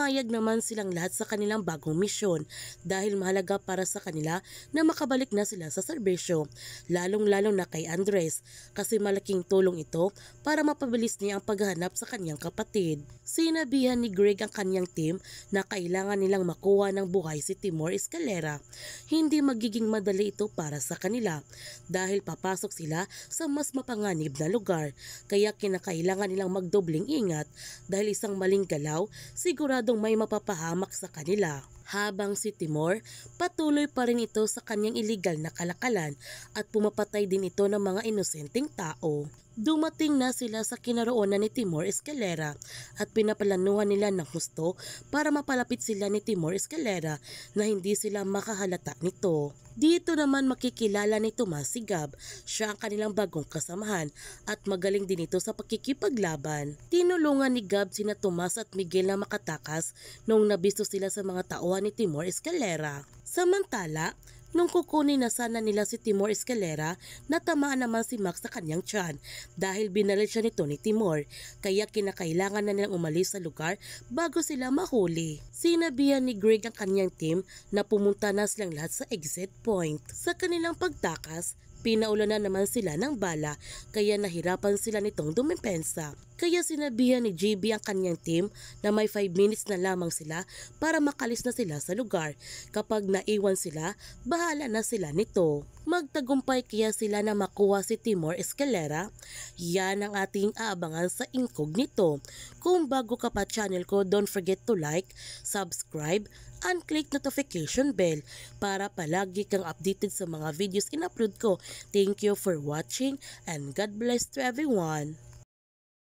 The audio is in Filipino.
Pumayag naman silang lahat sa kanilang bagong misyon dahil mahalaga para sa kanila na makabalik na sila sa serbisyo, lalong-lalo na kay Andres kasi malaking tulong ito para mapabilis niya ang paghahanap sa kanyang kapatid. Sinabihan ni Greg ang kanyang team na kailangan nilang makuha ng buhay si Timur Escalera. Hindi magiging madali ito para sa kanila dahil papasok sila sa mas mapanganib na lugar, kaya kinakailangan nilang magdobling ingat dahil isang maling galaw siguradong may mapapahamak sa kanila. Habang si Timur, patuloy pa rin ito sa kanyang iligal na kalakalan at pumapatay din ito ng mga inosenteng tao. Dumating na sila sa kinaroonan ni Timur Escalera at pinaplanuhan nila ng husto para mapalapit sila ni Timur Escalera na hindi sila makahalata nito. Dito naman makikilala ni Tomas si Gab, siya ang kanilang bagong kasamahan at magaling din ito sa pakikipaglaban. Tinulungan ni Gab sina Tomas at Miguel na makatakas noong nabisto sila sa mga tauhan ni Timur Escalera. Samantala, nung kukunin na sana nila si Timur Escalera, natamaan naman si Max sa kanyang tiyan dahil binaril siya nito ni Timur, kaya kinakailangan na nilang umalis sa lugar bago sila mahuli. Sinabihan ni Greg ang kanyang team na pumunta na silang lahat sa exit point. Sa kanilang pagtakas, pinaulanan naman sila ng bala kaya nahirapan sila nitong dumipensa. Kaya sinabihan ni JB ang kanyang team na may 5 minutes na lamang sila para makalis na sila sa lugar. Kapag naiwan sila, bahala na sila nito. Magtagumpay kaya sila na makuha si Timur Escalera? Yan ang ating aabangan sa Incognito. Kung bago ka pa channel ko, don't forget to like, subscribe, and click notification bell para palagi kang updated sa mga videos in-upload ko. Thank you for watching and God bless to everyone.